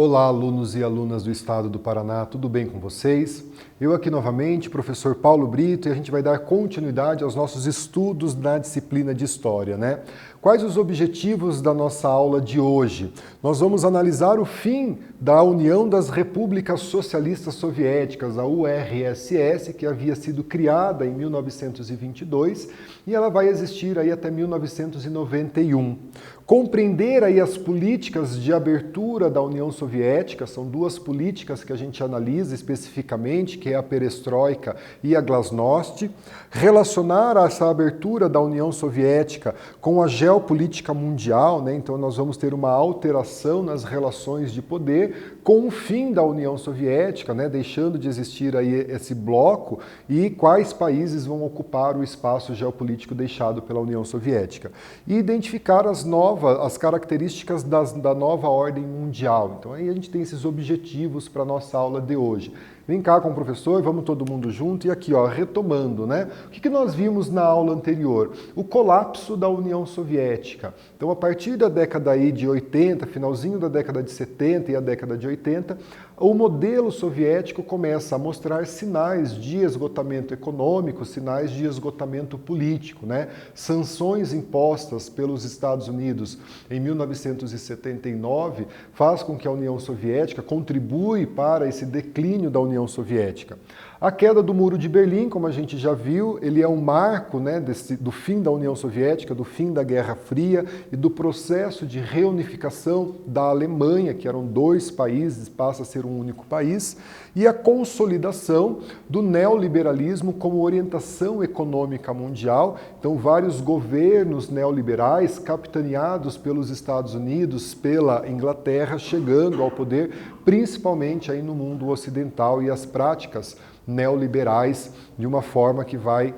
Olá, alunos e alunas do Estado do Paraná, tudo bem com vocês? Eu aqui novamente, professor Paulo Brito, e a gente vai dar continuidade aos nossos estudos na disciplina de História, né? Quais os objetivos da nossa aula de hoje? Nós vamos analisar o fim da União das Repúblicas Socialistas Soviéticas, a URSS, que havia sido criada em 1922 e ela vai existir aí até 1991. Compreender aí as políticas de abertura da União Soviética, são duas políticas que a gente analisa especificamente, que é a perestroika e a glasnost, relacionar essa abertura da União Soviética com a geopolítica mundial, né? Então nós vamos ter uma alteração nas relações de poder com o fim da União Soviética, né? Deixando de existir aí esse bloco e quais países vão ocupar o espaço geopolítico deixado pela União Soviética. E identificar as características da nova ordem mundial. Então aí a gente tem esses objetivos para a nossa aula de hoje. Vem cá com o professor, vamos todo mundo junto e aqui, ó, retomando, né? O que nós vimos na aula anterior? O colapso da União Soviética. Então, a partir da década aí de 80, finalzinho da década de 70 e a década de 80, o modelo soviético começa a mostrar sinais de esgotamento econômico, sinais de esgotamento político, né? Sanções impostas pelos Estados Unidos em 1979 faz com que a União Soviética contribui para esse declínio da União Soviética. A queda do Muro de Berlim, como a gente já viu, ele é um marco, né, do fim da União Soviética, do fim da Guerra Fria e do processo de reunificação da Alemanha, que eram dois países, passa a ser um único país, e a consolidação do neoliberalismo como orientação econômica mundial. Então, vários governos neoliberais, capitaneados pelos Estados Unidos, pela Inglaterra, chegando ao poder, principalmente aí no mundo ocidental, e as práticas neoliberais de uma forma que vai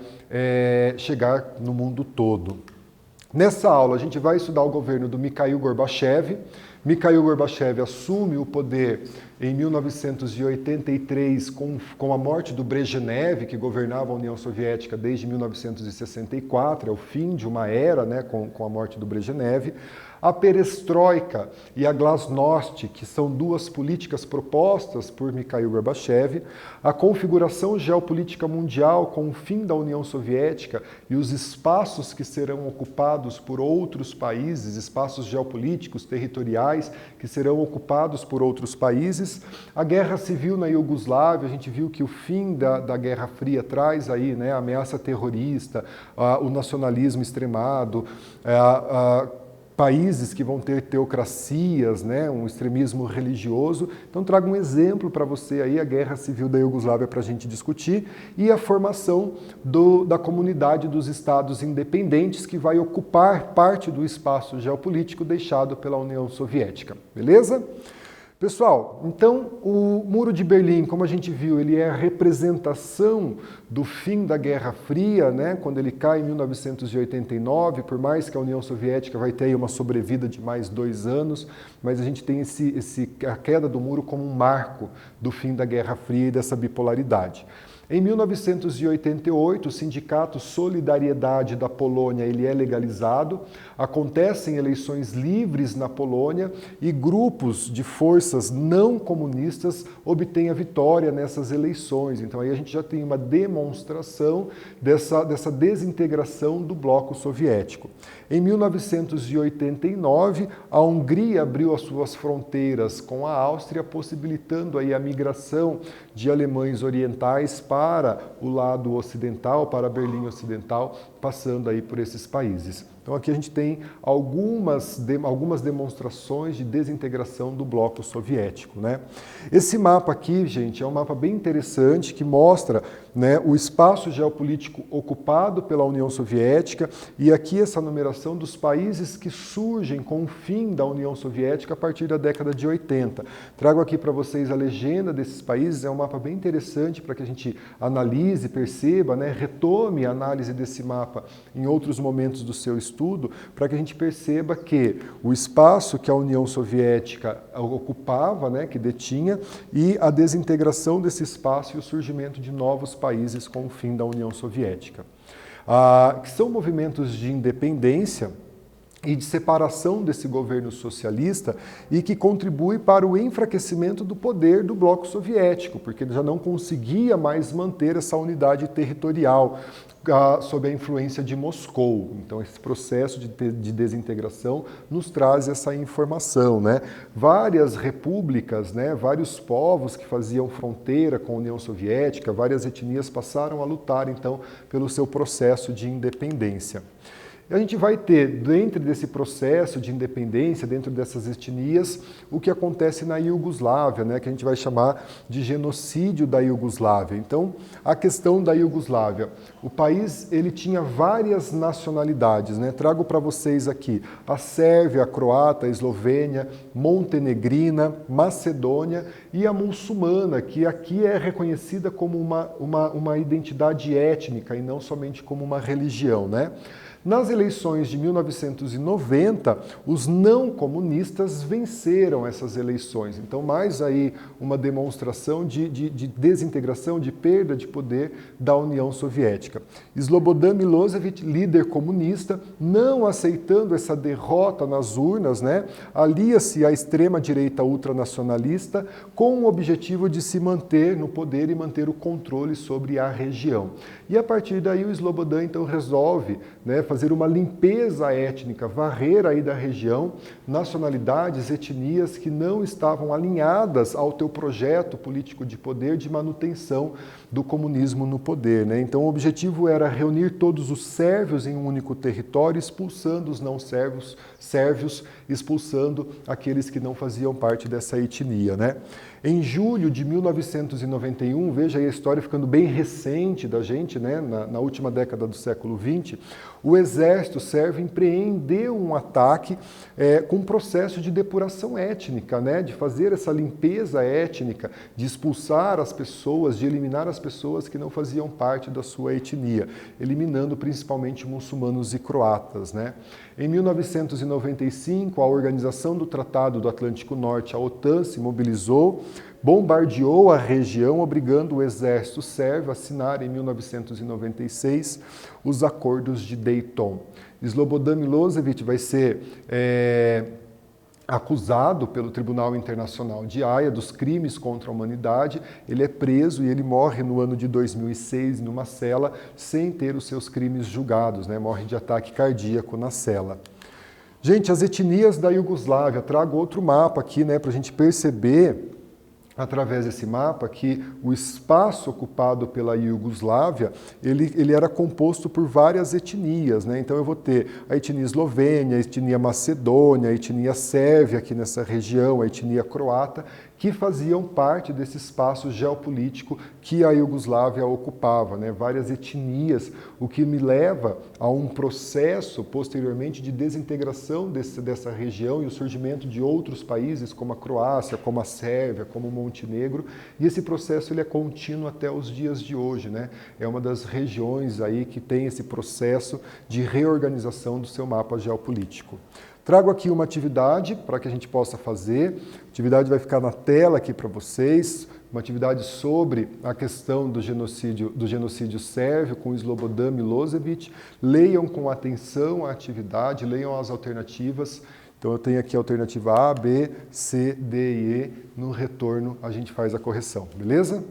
chegar no mundo todo. Nessa aula a gente vai estudar o governo do Mikhail Gorbachev. Mikhail Gorbachev assume o poder em 1983 com a morte do Brezhnev, que governava a União Soviética desde 1964, é o fim de uma era, né, com a morte do Brezhnev. A perestroika e a glasnost, que são duas políticas propostas por Mikhail Gorbachev, a configuração geopolítica mundial com o fim da União Soviética e os espaços que serão ocupados por outros países, espaços geopolíticos, territoriais, que serão ocupados por outros países. A guerra civil na Iugoslávia, a gente viu que o fim da Guerra Fria traz aí, né, a ameaça terrorista, o nacionalismo extremado, países que vão ter teocracias, né, um extremismo religioso. Então trago um exemplo para você aí, a Guerra Civil da Iugoslávia para a gente discutir, e a formação da comunidade dos Estados independentes, que vai ocupar parte do espaço geopolítico deixado pela União Soviética. Beleza? Pessoal, então o Muro de Berlim, como a gente viu, ele é a representação do fim da Guerra Fria, né? Quando ele cai em 1989, por mais que a União Soviética vai ter uma sobrevida de mais 2 anos, mas a gente tem a queda do muro como um marco do fim da Guerra Fria e dessa bipolaridade. Em 1988, o Sindicato Solidariedade da Polônia ele é legalizado, acontecem eleições livres na Polônia e grupos de forças não comunistas obtêm a vitória nessas eleições. Então aí a gente já tem uma demonstração dessa desintegração do bloco soviético. Em 1989, a Hungria abriu as suas fronteiras com a Áustria, possibilitando aí a migração de alemães orientais para o lado ocidental, para Berlim Ocidental, passando aí por esses países. Então aqui a gente tem algumas demonstrações de desintegração do bloco soviético, né? Esse mapa aqui, gente, é um mapa bem interessante que mostra, né, o espaço geopolítico ocupado pela União Soviética, e aqui essa numeração dos países que surgem com o fim da União Soviética a partir da década de 80. Trago aqui para vocês a legenda desses países, é um mapa bem interessante para que a gente analise, perceba, né, retome a análise desse mapa em outros momentos do seu estudo, para que a gente perceba que o espaço que a União Soviética ocupava, né, que detinha, e a desintegração desse espaço e o surgimento de novos países com o fim da União Soviética. Que são movimentos de independência e de separação desse governo socialista e que contribui para o enfraquecimento do poder do bloco soviético, porque ele já não conseguia mais manter essa unidade territorial sob a influência de Moscou. Então, esse processo de desintegração nos traz essa informação, né? Várias repúblicas, né, vários povos que faziam fronteira com a União Soviética, várias etnias passaram a lutar, então, pelo seu processo de independência. A gente vai ter, dentro desse processo de independência, dentro dessas etnias, o que acontece na Iugoslávia, né, que a gente vai chamar de genocídio da Iugoslávia. Então, a questão da Iugoslávia. O país ele tinha várias nacionalidades, né? Trago para vocês aqui a Sérvia, a Croata, a Eslovênia, Montenegrina, Macedônia e a muçulmana, que aqui é reconhecida como uma identidade étnica e não somente como uma religião, né? Nas eleições de 1990, os não comunistas venceram essas eleições. Então, mais aí uma demonstração de desintegração, de perda de poder da União Soviética. Slobodan Milosevic, líder comunista, não aceitando essa derrota nas urnas, né, alia-se à extrema-direita ultranacionalista com o objetivo de se manter no poder e manter o controle sobre a região. E a partir daí o Slobodan então resolve, né, fazer uma limpeza étnica, varrer aí da região nacionalidades, etnias que não estavam alinhadas ao teu projeto político de poder de manutenção do comunismo no poder, né? Então o objetivo era reunir todos os sérvios em um único território, expulsando os não sérvios, expulsando aqueles que não faziam parte dessa etnia, né? Em julho de 1991, veja aí a história ficando bem recente da gente, né? Na última década do século XX, o exército sérvio empreendeu um ataque com um processo de depuração étnica, né? De fazer essa limpeza étnica, de expulsar as pessoas, de eliminar as pessoas que não faziam parte da sua etnia, eliminando principalmente muçulmanos e croatas, né? Em 1995, a Organização do Tratado do Atlântico Norte, a OTAN, se mobilizou, bombardeou a região, obrigando o exército sérvio a assinar em 1996 os acordos de Dayton. Slobodan Milosevic vai ser acusado pelo Tribunal Internacional de Haia dos crimes contra a humanidade. Ele é preso e ele morre no ano de 2006 numa cela sem ter os seus crimes julgados, né? Morre de ataque cardíaco na cela. Gente, as etnias da Iugoslávia, trago outro mapa aqui, né, para a gente perceber através desse mapa que o espaço ocupado pela Iugoslávia, ele era composto por várias etnias, né? Então eu vou ter a etnia eslovênia, a etnia macedônia, a etnia sérvia aqui nessa região, a etnia croata, que faziam parte desse espaço geopolítico que a Iugoslávia ocupava, né? Várias etnias, o que me leva a um processo posteriormente de desintegração dessa região e o surgimento de outros países como a Croácia, como a Sérvia, como o Montenegro, e esse processo ele é contínuo até os dias de hoje, né? É uma das regiões aí que tem esse processo de reorganização do seu mapa geopolítico. Trago aqui uma atividade para que a gente possa fazer. A atividade vai ficar na tela aqui para vocês. Uma atividade sobre a questão do genocídio sérvio com Slobodan Milosevic. Leiam com atenção a atividade, leiam as alternativas. Então eu tenho aqui a alternativa A, B, C, D e E. No retorno a gente faz a correção, beleza?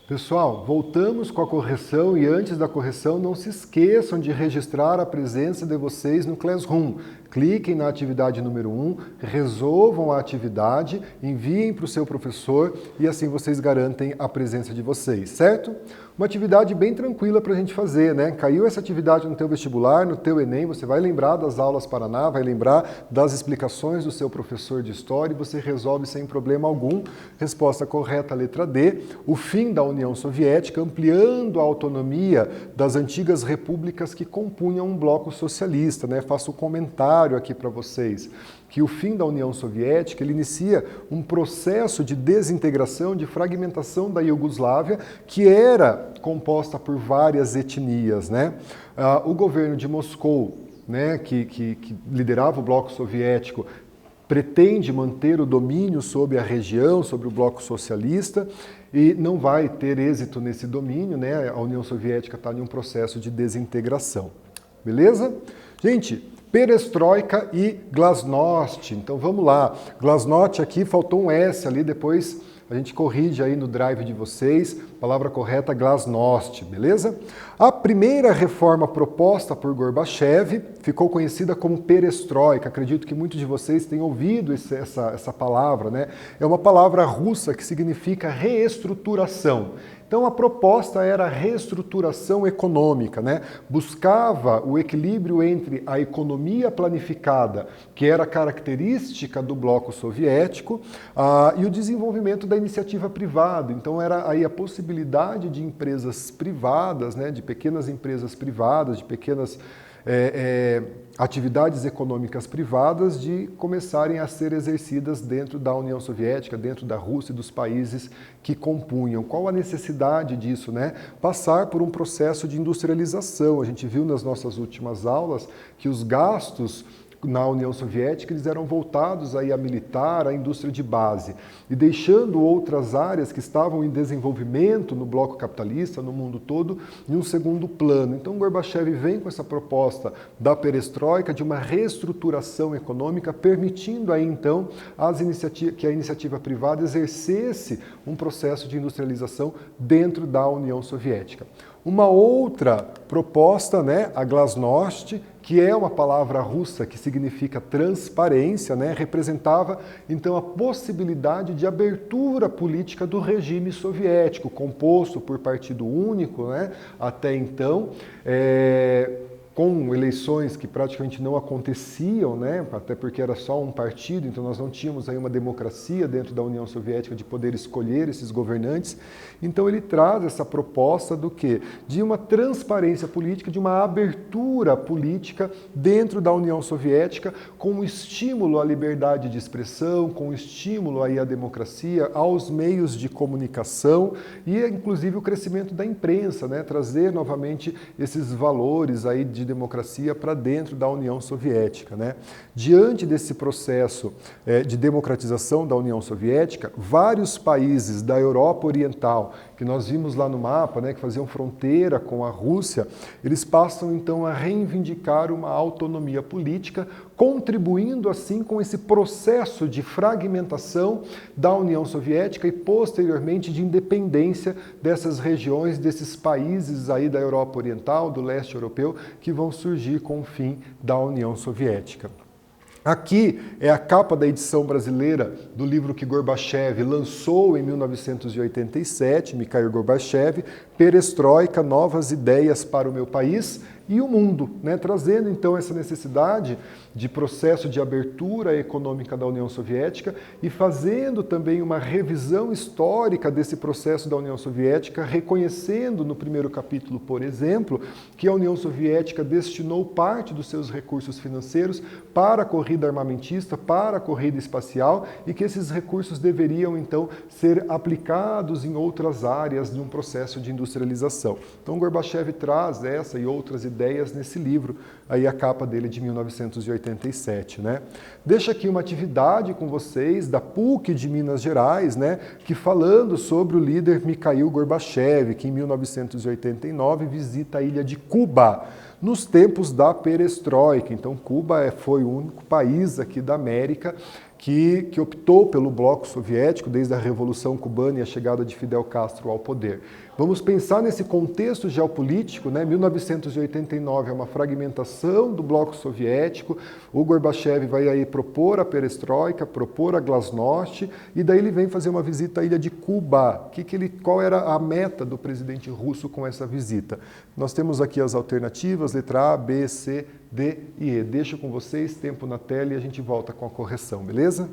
Pessoal, voltamos com a correção e antes da correção não se esqueçam de registrar a presença de vocês no Classroom. Cliquem na atividade número 1, resolvam a atividade, enviem para o seu professor e assim vocês garantem a presença de vocês, certo? Uma atividade bem tranquila para a gente fazer, né? Caiu essa atividade no teu vestibular, no teu Enem, você vai lembrar das aulas Paraná, vai lembrar das explicações do seu professor de história e você resolve sem problema algum. Resposta correta, letra D. O fim da União Soviética, ampliando a autonomia das antigas repúblicas que compunham um bloco socialista, né? Faço um comentário aqui para vocês que o fim da União Soviética ele inicia um processo de desintegração, de fragmentação da Iugoslávia, que era composta por várias etnias, né? O governo de Moscou, né, que liderava o bloco soviético, pretende manter o domínio sobre a região, sobre o bloco socialista, e não vai ter êxito nesse domínio, né? A União Soviética está em um processo de desintegração. Beleza? Gente, perestroika e glasnost. Então vamos lá. Glasnost aqui, faltou um S ali, depois a gente corrige aí no drive de vocês. Palavra correta, glasnost, beleza? A primeira reforma proposta por Gorbachev ficou conhecida como perestroika. Acredito que muitos de vocês tenham ouvido essa palavra, né? É uma palavra russa que significa reestruturação. Então a proposta era a reestruturação econômica, né? Buscava o equilíbrio entre a economia planificada, que era característica do bloco soviético, e o desenvolvimento da iniciativa privada. Então era aí a possibilidade de empresas privadas, né? De pequenas empresas privadas, de pequenas atividades econômicas privadas de começarem a ser exercidas dentro da União Soviética, dentro da Rússia e dos países que compunham. Qual a necessidade disso, né? Passar por um processo de industrialização. A gente viu nas nossas últimas aulas que os gastos na União Soviética, eles eram voltados aí a militar, à indústria de base, e deixando outras áreas que estavam em desenvolvimento no bloco capitalista, no mundo todo, em um segundo plano. Então, Gorbachev vem com essa proposta da perestroika, de uma reestruturação econômica, permitindo aí, então, que a iniciativa privada exercesse um processo de industrialização dentro da União Soviética. Uma outra proposta, né, a glasnost, que é uma palavra russa que significa transparência, né, representava então a possibilidade de abertura política do regime soviético, composto por partido único, né, até então, com eleições que praticamente não aconteciam, né? Até porque era só um partido, então nós não tínhamos aí uma democracia dentro da União Soviética de poder escolher esses governantes. Então ele traz essa proposta do quê? De uma transparência política, de uma abertura política dentro da União Soviética, com um estímulo à liberdade de expressão, com um estímulo aí à democracia, aos meios de comunicação e inclusive o crescimento da imprensa, né? Trazer novamente esses valores aí de democracia para dentro da União Soviética, né? Diante desse processo de democratização da União Soviética, vários países da Europa Oriental, que nós vimos lá no mapa, né, que faziam fronteira com a Rússia, eles passam então a reivindicar uma autonomia política, contribuindo assim com esse processo de fragmentação da União Soviética e posteriormente de independência dessas regiões, desses países aí da Europa Oriental, do leste europeu, que vão surgir com o fim da União Soviética. Aqui é a capa da edição brasileira do livro que Gorbachev lançou em 1987, Mikhail Gorbachev, Perestroika, Novas Ideias para o Meu País e o Mundo, né? Trazendo então essa necessidade de processo de abertura econômica da União Soviética e fazendo também uma revisão histórica desse processo da União Soviética, reconhecendo no primeiro capítulo, por exemplo, que a União Soviética destinou parte dos seus recursos financeiros para a corrida armamentista, para a corrida espacial e que esses recursos deveriam então ser aplicados em outras áreas de um processo de industrialização. Então Gorbachev traz essa e outras ideias nesse livro, aí a capa dele de 1987, né? Deixa aqui uma atividade com vocês da PUC de Minas Gerais, né? Que falando sobre o líder Mikhail Gorbachev, que em 1989 visita a ilha de Cuba, nos tempos da perestroika. Então Cuba foi o único país aqui da América que optou pelo bloco soviético desde a Revolução Cubana e a chegada de Fidel Castro ao poder. Vamos pensar nesse contexto geopolítico, né? 1989 é uma fragmentação do bloco soviético, o Gorbachev vai aí propor a perestroika, propor a glasnost, e daí ele vem fazer uma visita à ilha de Cuba. Qual era a meta do presidente russo com essa visita? Nós temos aqui as alternativas, letra A, B, C, D e E. Deixo com vocês, tempo na tela e a gente volta com a correção, beleza?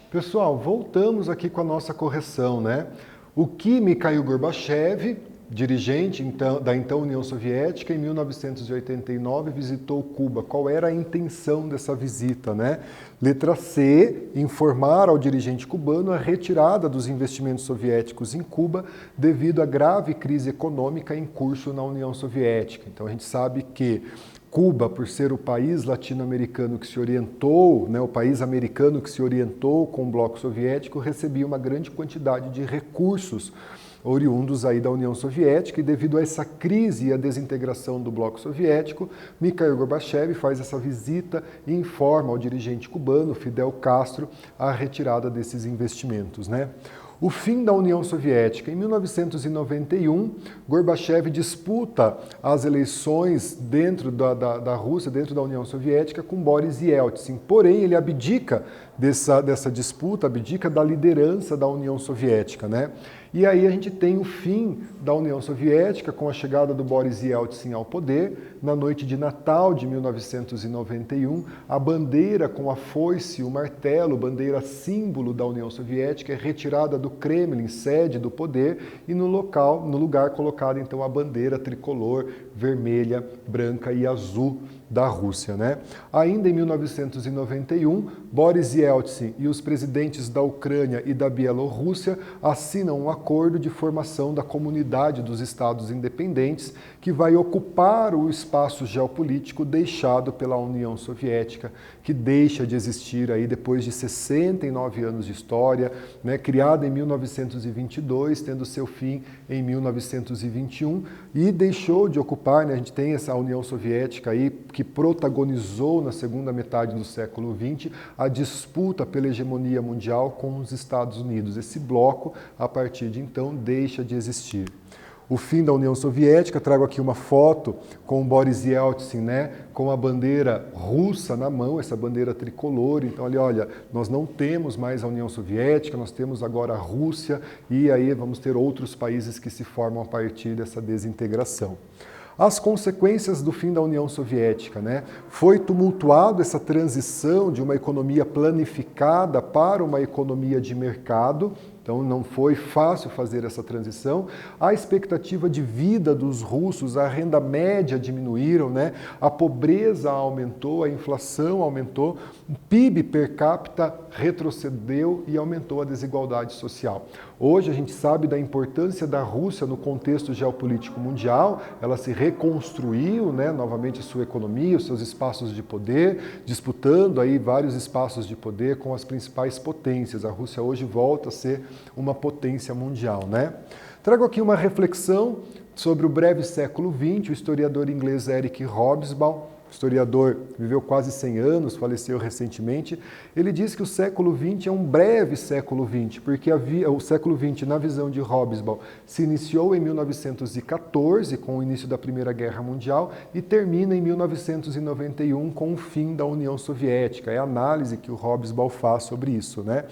Pessoal, voltamos aqui com a nossa correção, né? O que Mikhail Gorbachev, dirigente da então União Soviética, em 1989 visitou Cuba. Qual era a intenção dessa visita, né? Letra C, informar ao dirigente cubano a retirada dos investimentos soviéticos em Cuba devido à grave crise econômica em curso na União Soviética. Então a gente sabe que Cuba, por ser o país latino-americano que se orientou, né, o país americano que se orientou com o bloco soviético, recebia uma grande quantidade de recursos oriundos aí da União Soviética, e devido a essa crise e a desintegração do bloco soviético, Mikhail Gorbachev faz essa visita e informa ao dirigente cubano, Fidel Castro, a retirada desses investimentos, né? O fim da União Soviética. Em 1991, Gorbachev disputa as eleições dentro da Rússia, dentro da União Soviética, com Boris Yeltsin. Porém, ele abdica dessa disputa, abdica da liderança da União Soviética, né? E aí a gente tem o fim da União Soviética com a chegada do Boris Yeltsin ao poder. Na noite de Natal de 1991, a bandeira com a foice e o martelo, bandeira símbolo da União Soviética, é retirada do Kremlin, sede do poder, e no lugar colocada então a bandeira tricolor vermelha, branca e azul da Rússia, né? Ainda em 1991, Boris Yeltsin e os presidentes da Ucrânia e da Bielorrússia assinam um acordo de formação da Comunidade dos Estados Independentes, que vai ocupar o espaço geopolítico deixado pela União Soviética, que deixa de existir aí depois de 69 anos de história, né? Criada em 1922, tendo seu fim em 1921, e deixou de ocupar, né? A gente tem essa União Soviética aí que protagonizou na segunda metade do século XX a disputa pela hegemonia mundial com os Estados Unidos. Esse bloco, a partir de então, deixa de existir. O fim da União Soviética, trago aqui uma foto com o Boris Yeltsin, né, com a bandeira russa na mão, essa bandeira tricolor. Então, olha, nós não temos mais a União Soviética, nós temos agora a Rússia, e aí vamos ter outros países que se formam a partir dessa desintegração. As consequências do fim da União Soviética, né? Foi tumultuado essa transição de uma economia planificada para uma economia de mercado. Então não foi fácil fazer essa transição. A expectativa de vida dos russos, a renda média diminuíram, né? A pobreza aumentou, a inflação aumentou, o PIB per capita retrocedeu e aumentou a desigualdade social. Hoje a gente sabe da importância da Rússia no contexto geopolítico mundial. Ela se reconstruiu, né, novamente a sua economia, os seus espaços de poder, disputando aí vários espaços de poder com as principais potências. A Rússia hoje volta a ser uma potência mundial, né? Trago aqui uma reflexão sobre o breve século XX. O historiador inglês Eric Hobsbawm historiador, viveu quase 100 anos, faleceu recentemente, ele diz que o século XX é um breve século XX, porque o século XX, na visão de Hobsbawm, se iniciou em 1914, com o início da Primeira Guerra Mundial, e termina em 1991, com o fim da União Soviética. É a análise que o Hobsbawm faz sobre isso, né?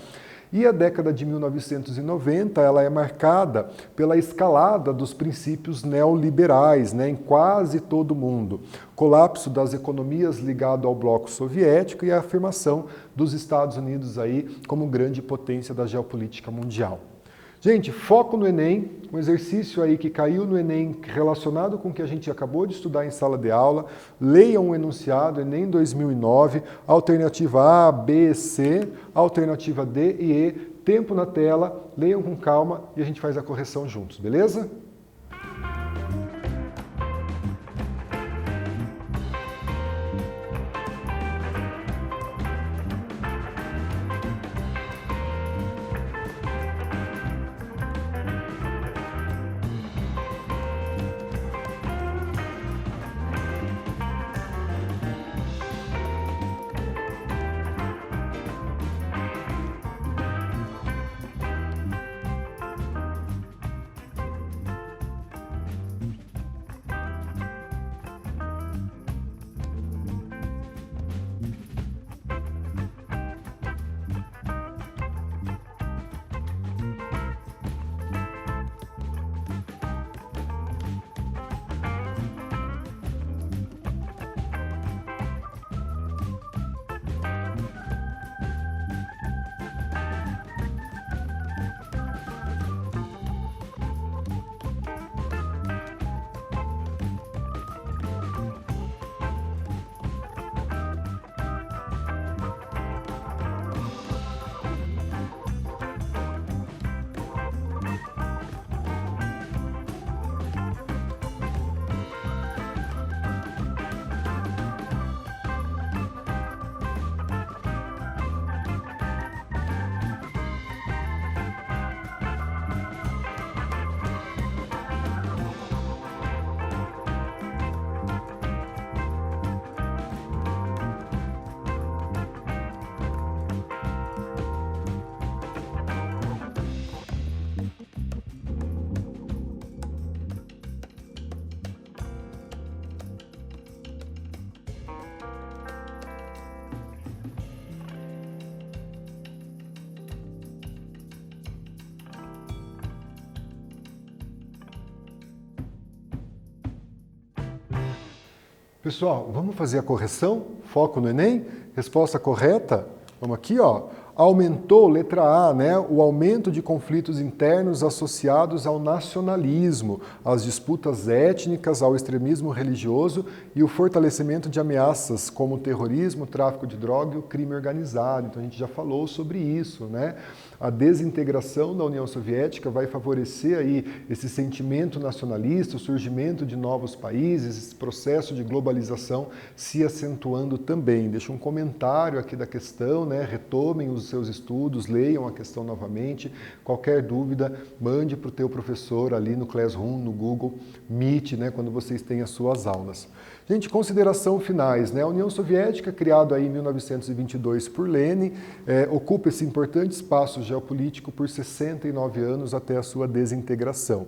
E a década de 1990 ela é marcada pela escalada dos princípios neoliberais, né, em quase todo o mundo. Colapso das economias ligado ao bloco soviético e a afirmação dos Estados Unidos aí como grande potência da geopolítica mundial. Gente, foco no Enem, um exercício aí que caiu no Enem relacionado com o que a gente acabou de estudar em sala de aula. Leiam o enunciado, Enem 2009, alternativa A, B, C, alternativa D e E. Tempo na tela, leiam com calma e a gente faz a correção juntos, beleza? Pessoal, vamos fazer a correção? Foco no Enem? Resposta correta? Vamos aqui, ó. Aumentou, letra A, né, o aumento de conflitos internos associados ao nacionalismo, às disputas étnicas, ao extremismo religioso e o fortalecimento de ameaças como o terrorismo, o tráfico de droga e o crime organizado. Então a gente já falou sobre isso, né? A desintegração da União Soviética vai favorecer aí esse sentimento nacionalista, o surgimento de novos países, esse processo de globalização se acentuando também. Deixa um comentário aqui da questão, né? Retomem os seus estudos, leiam a questão novamente. Qualquer dúvida, mande para o teu professor ali no Classroom, no Google Meet, né? Quando vocês têm as suas aulas. Gente, consideração finais, né? A União Soviética, criada aí em 1922 por Lenin, ocupa esse importante espaço geopolítico por 69 anos até a sua desintegração.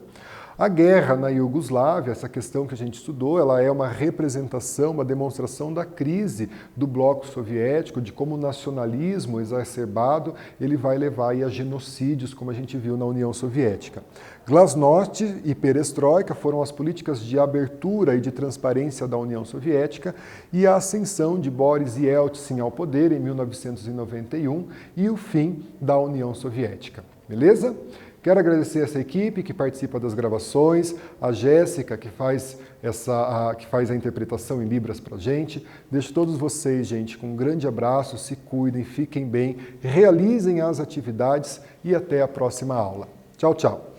A guerra na Iugoslávia, essa questão que a gente estudou, ela é uma representação, uma demonstração da crise do bloco soviético, de como o nacionalismo exacerbado ele vai levar aí a genocídios, como a gente viu na União Soviética. Glasnost e Perestroika foram as políticas de abertura e de transparência da União Soviética e a ascensão de Boris Yeltsin ao poder em 1991 e o fim da União Soviética. Beleza? Quero agradecer essa equipe que participa das gravações, a Jéssica que faz a interpretação em Libras pra gente. Deixo todos vocês, gente, com um grande abraço, se cuidem, fiquem bem, realizem as atividades e até a próxima aula. Tchau, tchau!